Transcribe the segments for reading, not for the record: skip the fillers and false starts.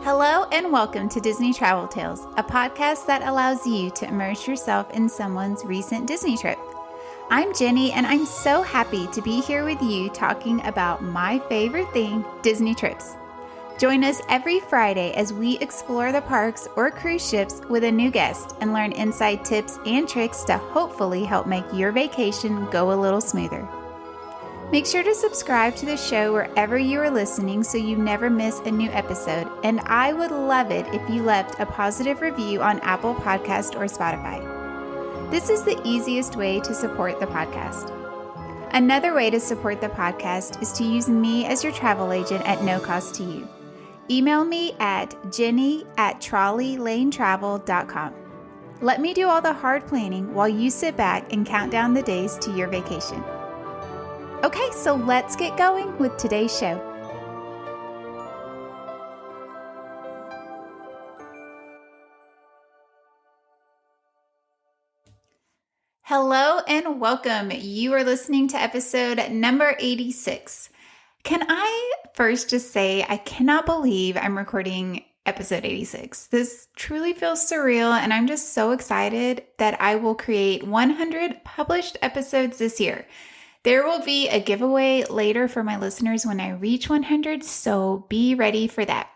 Hello and welcome to Disney Travel Tales, a podcast that allows you to immerse yourself in someone's recent Disney trip. I'm Jenny and I'm so happy to be here with you talking about my favorite thing, Disney trips. Join us every Friday as we explore the parks or cruise ships with a new guest and learn inside tips and tricks to hopefully help make your vacation go a little smoother. Make sure to subscribe to the show wherever you are listening so you never miss a new episode, and I would love it if you left a positive review on Apple Podcast or Spotify. This is the easiest way to support the podcast. Another way to support the podcast is to use me as your travel agent at no cost to you. Email me at jenny@trolleylanetravel.com. Let me do all the hard planning while you sit back and count down the days to your vacation. Okay, so let's get going with today's show. Hello and welcome. You are listening to episode number 86. Can I first just say I cannot believe I'm recording episode 86. This truly feels surreal, and I'm just so excited that I will create 100 published episodes this year. There will be a giveaway later for my listeners when I reach 100, so be ready for that.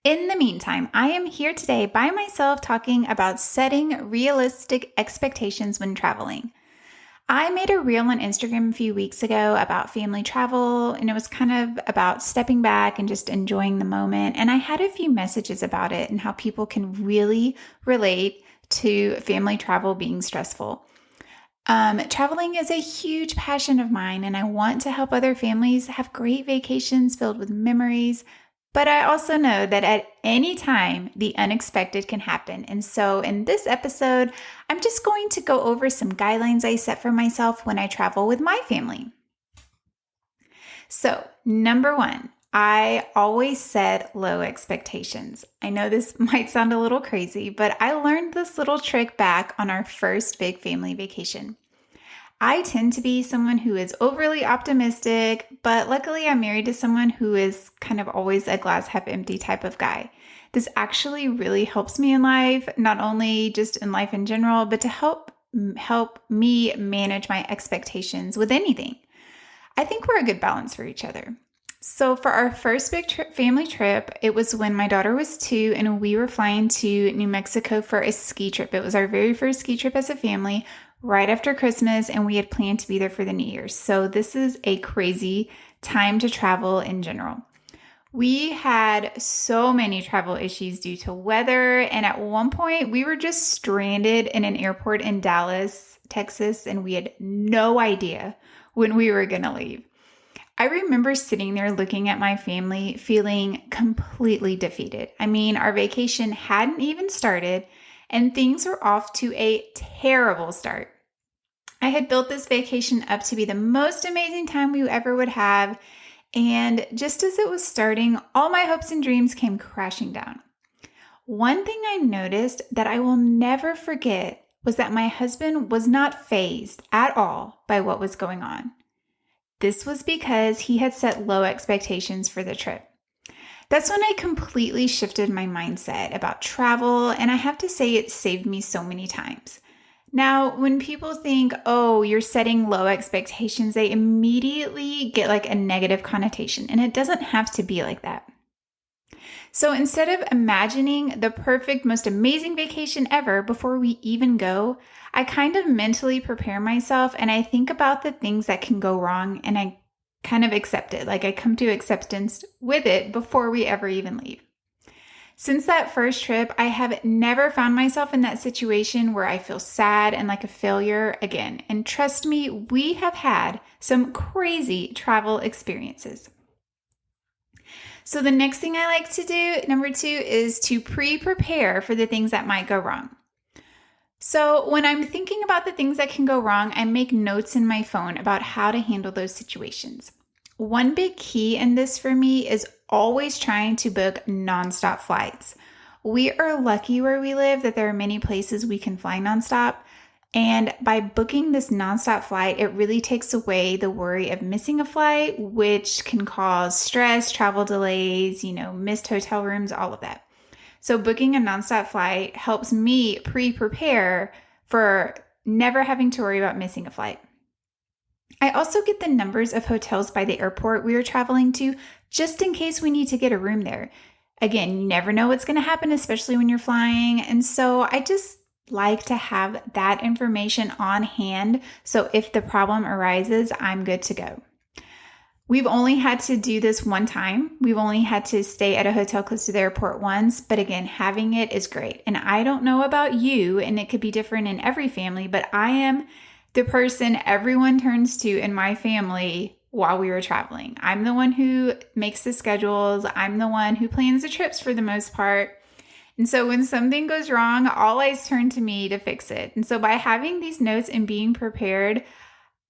In the meantime, I am here today by myself talking about setting realistic expectations when traveling. I made a reel on Instagram a few weeks ago about family travel, and it was kind of about stepping back and just enjoying the moment. And I had a few messages about it and how people can really relate to family travel being stressful. Traveling is a huge passion of mine, and I want to help other families have great vacations filled with memories. But I also know that at any time, the unexpected can happen. And so in this episode, I'm just going to go over some guidelines I set for myself when I travel with my family. So, number one, I always set low expectations. I know this might sound a little crazy, but I learned this little trick back on our first big family vacation. I tend to be someone who is overly optimistic, but luckily I'm married to someone who is kind of always a glass half empty type of guy. This actually really helps me in life, not only just in life in general, but to help me manage my expectations with anything. I think we're a good balance for each other. So for our first big family trip, it was when my daughter was 2 and we were flying to New Mexico for a ski trip. It was our very first ski trip as a family right after Christmas, and we had planned to be there for the New Year's. So this is a crazy time to travel in general. We had so many travel issues due to weather, and at one point we were just stranded in an airport in Dallas, Texas, and we had no idea when we were going to leave. I remember sitting there looking at my family feeling completely defeated. I mean, our vacation hadn't even started and things were off to a terrible start. I had built this vacation up to be the most amazing time we ever would have, and just as it was starting, all my hopes and dreams came crashing down. One thing I noticed that I will never forget was that my husband was not fazed at all by what was going on. This was because he had set low expectations for the trip. That's when I completely shifted my mindset about travel, and I have to say it saved me so many times. Now, when people think, oh, you're setting low expectations, they immediately get like a negative connotation, and it doesn't have to be like that. So instead of imagining the perfect, most amazing vacation ever before we even go, I kind of mentally prepare myself and I think about the things that can go wrong and I kind of accept it. Like I come to acceptance with it before we ever even leave. Since that first trip, I have never found myself in that situation where I feel sad and like a failure again. And trust me, we have had some crazy travel experiences. So the next thing I like to do, number 2, is to pre-prepare for the things that might go wrong. So when I'm thinking about the things that can go wrong, I make notes in my phone about how to handle those situations. One big key in this for me is always trying to book nonstop flights. We are lucky where we live that there are many places we can fly nonstop. And by booking this nonstop flight, it really takes away the worry of missing a flight, which can cause stress, travel delays, missed hotel rooms, all of that. So booking a nonstop flight helps me prepare for never having to worry about missing a flight. I also get the numbers of hotels by the airport we are traveling to, just in case we need to get a room there. Again, you never know what's going to happen, especially when you're flying. And so I just like to have that information on hand. So if the problem arises, I'm good to go. We've only had to do this one time. We've only had to stay at a hotel close to the airport once. But again, having it is great. And I don't know about you, and it could be different in every family, but I am the person everyone turns to in my family while we were traveling. I'm the one who makes the schedules. I'm the one who plans the trips for the most part. And so when something goes wrong, all eyes turn to me to fix it. And so by having these notes and being prepared,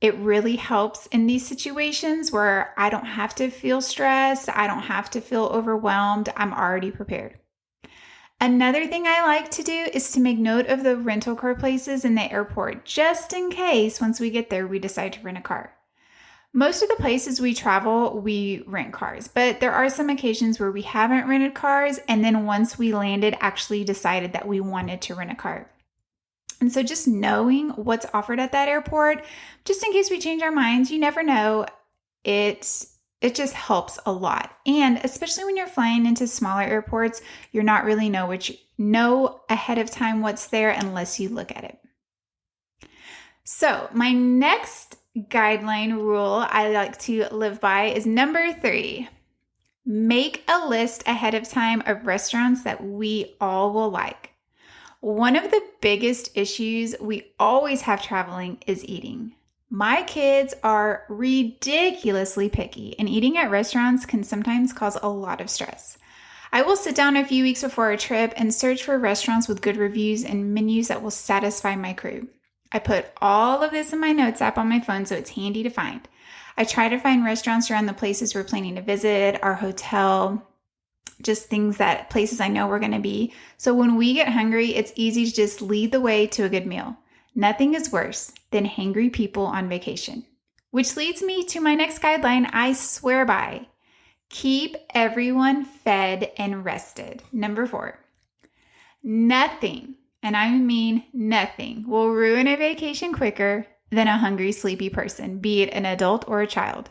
it really helps in these situations where I don't have to feel stressed. I don't have to feel overwhelmed. I'm already prepared. Another thing I like to do is to make note of the rental car places in the airport, just in case once we get there, we decide to rent a car. Most of the places we travel, we rent cars, but there are some occasions where we haven't rented cars, and then once we landed, actually decided that we wanted to rent a car. And so just knowing what's offered at that airport, just in case we change our minds, you never know, it just helps a lot. And especially when you're flying into smaller airports, you're not really know ahead of time what's there unless you look at it. So my next guideline rule I like to live by is number 3. Make a list ahead of time of restaurants that we all will like. One of the biggest issues we always have traveling is eating. My kids are ridiculously picky, and eating at restaurants can sometimes cause a lot of stress. I will sit down a few weeks before a trip and search for restaurants with good reviews and menus that will satisfy my crew. I put all of this in my notes app on my phone so it's handy to find. I try to find restaurants around the places we're planning to visit, our hotel, just places I know we're going to be. So when we get hungry, it's easy to just lead the way to a good meal. Nothing is worse than hangry people on vacation. Which leads me to my next guideline I swear by. Keep everyone fed and rested. Number 4. Nothing, and I mean nothing, will ruin a vacation quicker than a hungry, sleepy person, be it an adult or a child.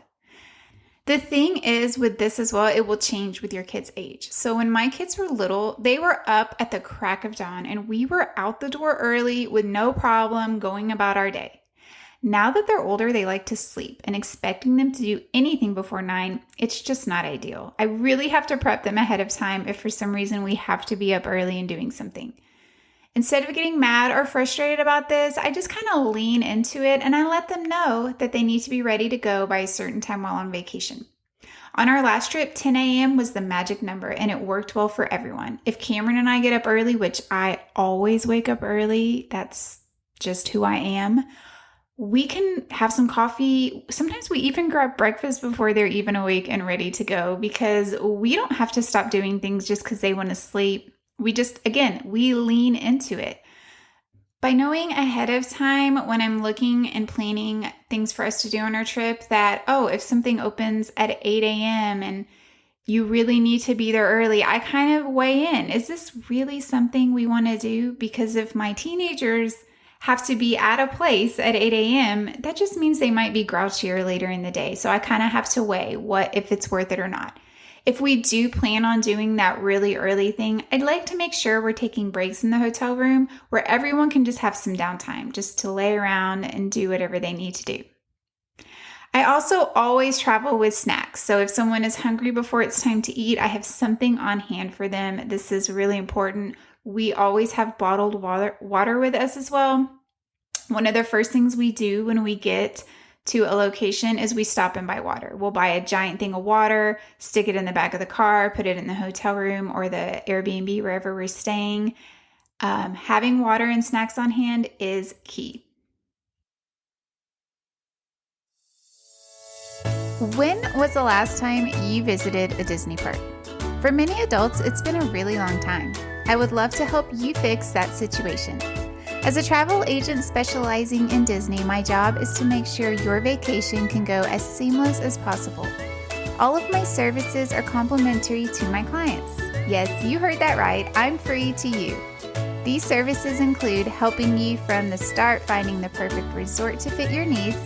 The thing is with this as well, it will change with your kids' age. So when my kids were little, they were up at the crack of dawn and we were out the door early with no problem going about our day. Now that they're older, they like to sleep, and expecting them to do anything before 9, it's just not ideal. I really have to prep them ahead of time if for some reason we have to be up early and doing something. Instead of getting mad or frustrated about this, I just kind of lean into it and I let them know that they need to be ready to go by a certain time while on vacation. On our last trip, 10 a.m. was the magic number and it worked well for everyone. If Cameron and I get up early, which I always wake up early, that's just who I am, we can have some coffee. Sometimes we even grab breakfast before they're even awake and ready to go because we don't have to stop doing things just because they want to sleep. We lean into it. By knowing ahead of time when I'm looking and planning things for us to do on our trip that, if something opens at 8 a.m. and you really need to be there early, I kind of weigh in. Is this really something we want to do? Because if my teenagers have to be at a place at 8 a.m., that just means they might be grouchier later in the day. So I kind of have to weigh if it's worth it or not. If we do plan on doing that really early thing, I'd like to make sure we're taking breaks in the hotel room where everyone can just have some downtime, just to lay around and do whatever they need to do. I also always travel with snacks. So if someone is hungry before it's time to eat, I have something on hand for them. This is really important. We always have bottled water with us as well. One of the first things we do when we get to a location is we stop and buy water. We'll buy a giant thing of water, stick it in the back of the car, put it in the hotel room or the Airbnb, wherever we're staying. Having water and snacks on hand is key. When was the last time you visited a Disney park? For many adults, it's been a really long time. I would love to help you fix that situation. As a travel agent specializing in Disney, my job is to make sure your vacation can go as seamless as possible. All of my services are complimentary to my clients. Yes, you heard that right. I'm free to you. These services include helping you from the start finding the perfect resort to fit your needs,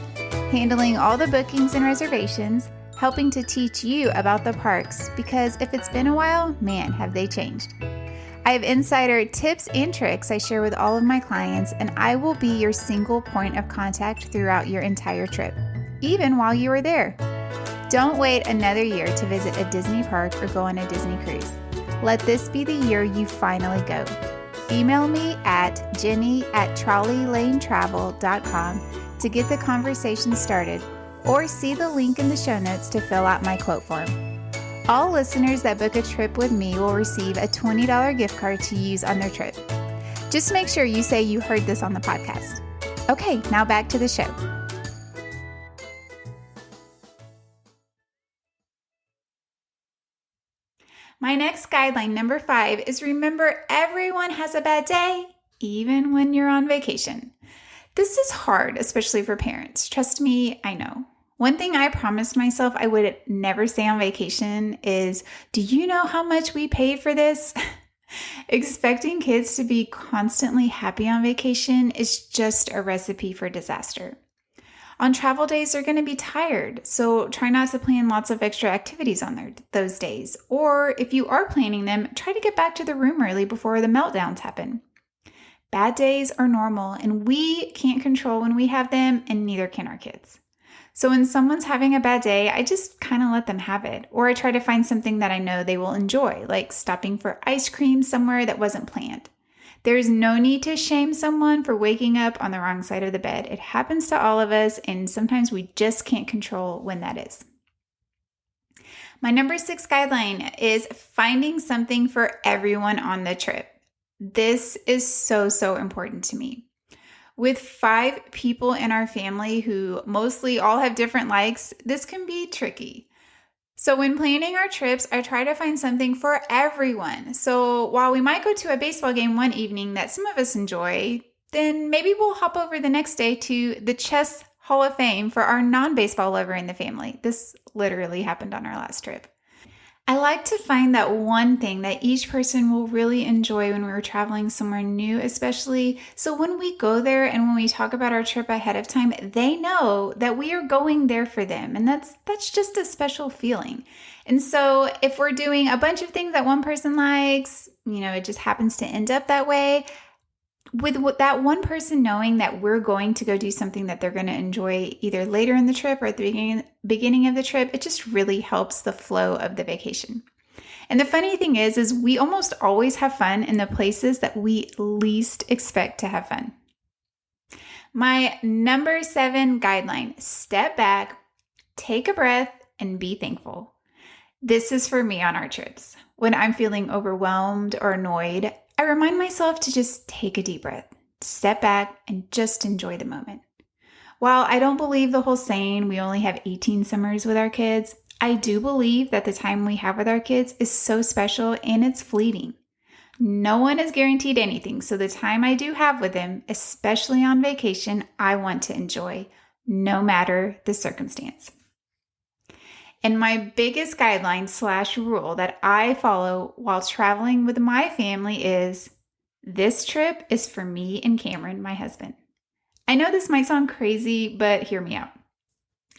handling all the bookings and reservations, helping to teach you about the parks because if it's been a while, man, have they changed. I have insider tips and tricks I share with all of my clients, and I will be your single point of contact throughout your entire trip, even while you are there. Don't wait another year to visit a Disney park or go on a Disney cruise. Let this be the year you finally go. Email me at jenny@trolleylanetravel.com to get the conversation started, or see the link in the show notes to fill out my quote form. All listeners that book a trip with me will receive a $20 gift card to use on their trip. Just make sure you say you heard this on the podcast. Okay, now back to the show. My next guideline, number 5, is remember everyone has a bad day, even when you're on vacation. This is hard, especially for parents. Trust me, I know. One thing I promised myself I would never say on vacation is, do you know how much we paid for this? Expecting kids to be constantly happy on vacation is just a recipe for disaster. On travel days, they're going to be tired, so try not to plan lots of extra activities on those days. Or if you are planning them, try to get back to the room early before the meltdowns happen. Bad days are normal, and we can't control when we have them, and neither can our kids. So when someone's having a bad day, I just kind of let them have it. Or I try to find something that I know they will enjoy, like stopping for ice cream somewhere that wasn't planned. There is no need to shame someone for waking up on the wrong side of the bed. It happens to all of us, and sometimes we just can't control when that is. My number 6 guideline is finding something for everyone on the trip. This is so important to me. With 5 people in our family who mostly all have different likes, this can be tricky. So when planning our trips, I try to find something for everyone. So while we might go to a baseball game one evening that some of us enjoy, then maybe we'll hop over the next day to the Chess Hall of Fame for our non-baseball lover in the family. This literally happened on our last trip. I like to find that one thing that each person will really enjoy when we're traveling somewhere new, especially so when we go there and when we talk about our trip ahead of time, they know that we are going there for them. And that's just a special feeling. And so if we're doing a bunch of things that one person likes, it just happens to end up that way. With that one person knowing that we're going to go do something that they're going to enjoy either later in the trip or at the beginning of the trip, it just really helps the flow of the vacation. And the funny thing is we almost always have fun in the places that we least expect to have fun. My number 7 guideline, step back, take a breath, and be thankful. This is for me on our trips. When I'm feeling overwhelmed or annoyed, I remind myself to just take a deep breath, step back, and just enjoy the moment. While I don't believe the whole saying we only have 18 summers with our kids, I do believe that the time we have with our kids is so special and it's fleeting. No one is guaranteed anything, so the time I do have with them, especially on vacation, I want to enjoy, no matter the circumstance. And my biggest guideline / rule that I follow while traveling with my family is this trip is for me and Cameron, my husband. I know this might sound crazy, but hear me out.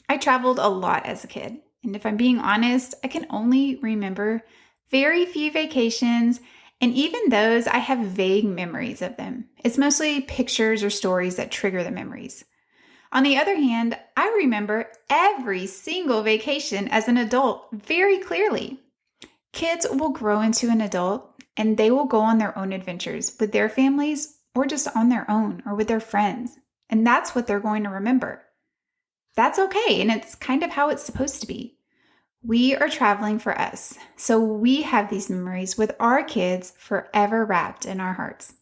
I traveled a lot as a kid. And if I'm being honest, I can only remember very few vacations. And even those, I have vague memories of them. It's mostly pictures or stories that trigger the memories. On the other hand, I remember every single vacation as an adult very clearly. Kids will grow into an adult and they will go on their own adventures with their families or just on their own or with their friends. And that's what they're going to remember. That's okay, and it's kind of how it's supposed to be. We are traveling for us, so we have these memories with our kids forever wrapped in our hearts.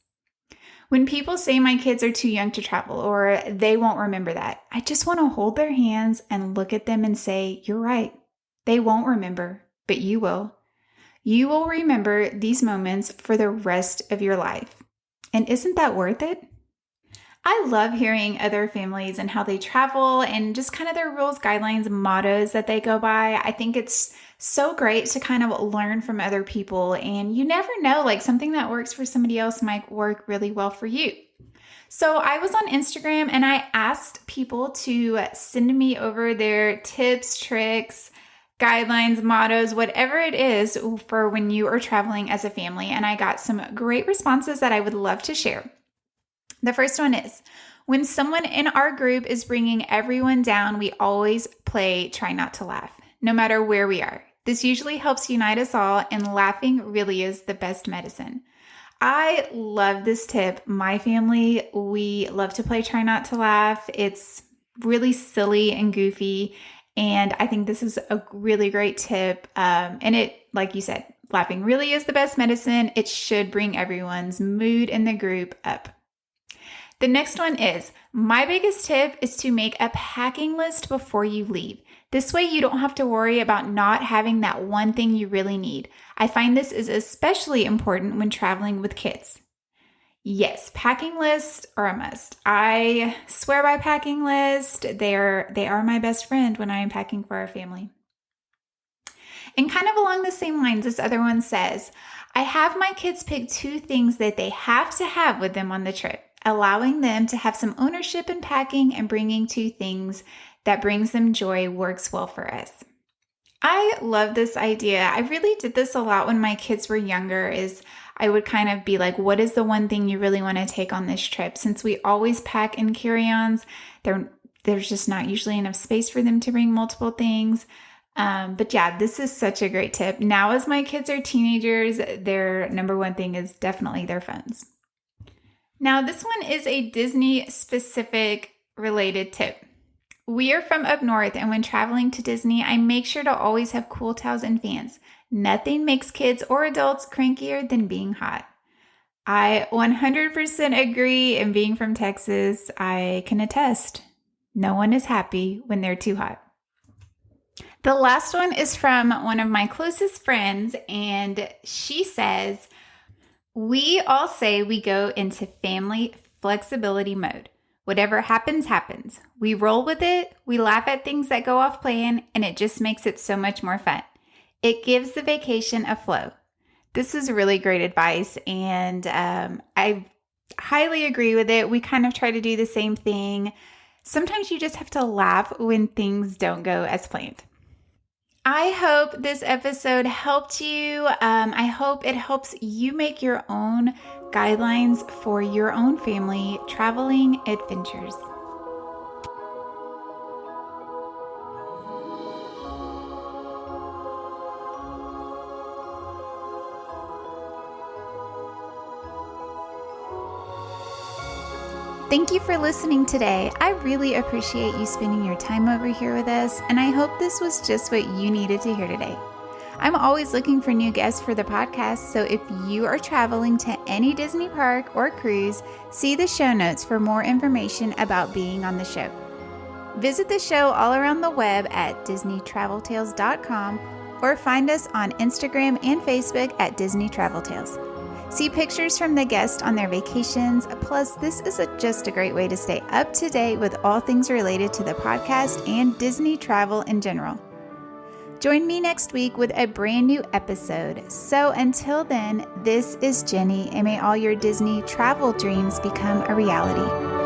When people say my kids are too young to travel or they won't remember that, I just want to hold their hands and look at them and say, you're right. They won't remember, but you will. You will remember these moments for the rest of your life. And isn't that worth it? I love hearing other families and how they travel and just kind of their rules, guidelines, mottos that they go by. I think it's so great to kind of learn from other people. And you never know, like something that works for somebody else might work really well for you. So I was on Instagram and I asked people to send me over their tips, tricks, guidelines, mottos, whatever it is for when you are traveling as a family. And I got some great responses that I would love to share. The first one is, when someone in our group is bringing everyone down, we always play try not to laugh, no matter where we are. This usually helps unite us all, and laughing really is the best medicine. I love this tip. My family, we love to play try not to laugh. It's really silly and goofy, and I think this is a really great tip. And it, like you said, laughing really is the best medicine. It should bring everyone's mood in the group up. The next one is, my biggest tip is to make a packing list before you leave. This way you don't have to worry about not having that one thing you really need. I find this is especially important when traveling with kids. Yes, packing lists are a must. I swear by packing lists. They are my best friend when I am packing for our family. And kind of along the same lines, this other one says, I have my kids pick 2 things that they have to have with them on the trip, allowing them to have some ownership in packing and bringing 2 things that brings them joy works well for us. I love this idea. I really did this a lot when my kids were younger, is I would kind of be like, what is the one thing you really want to take on this trip? Since we always pack in carry-ons, there's just not usually enough space for them to bring multiple things. But yeah, this is such a great tip. Now, as my kids are teenagers, their number one thing is definitely their phones. Now, this one is a Disney-specific related tip. We are from up north, and when traveling to Disney, I make sure to always have cool towels and fans. Nothing makes kids or adults crankier than being hot. I 100% agree, and being from Texas, I can attest. No one is happy when they're too hot. The last one is from one of my closest friends, and she says, we all say we go into family flexibility mode. Whatever happens, happens. We roll with it, we laugh at things that go off plan, and it just makes it so much more fun. It gives the vacation a flow. This is really great advice, and I highly agree with it. We kind of try to do the same thing. Sometimes you just have to laugh when things don't go as planned. I hope this episode helped you. I hope it helps you make your own guidelines for your own family traveling adventures. Thank you for listening today. I really appreciate you spending your time over here with us, and I hope this was just what you needed to hear today. I'm always looking for new guests for the podcast, so if you are traveling to any Disney park or cruise, see the show notes for more information about being on the show. Visit the show all around the web at DisneyTravelTales.com or find us on Instagram and Facebook at Disney Travel Tales. See pictures from the guests on their vacations. Plus, this is just a great way to stay up to date with all things related to the podcast and Disney travel in general. Join me next week with a brand new episode. So until then, this is Jenny, and may all your Disney travel dreams become a reality.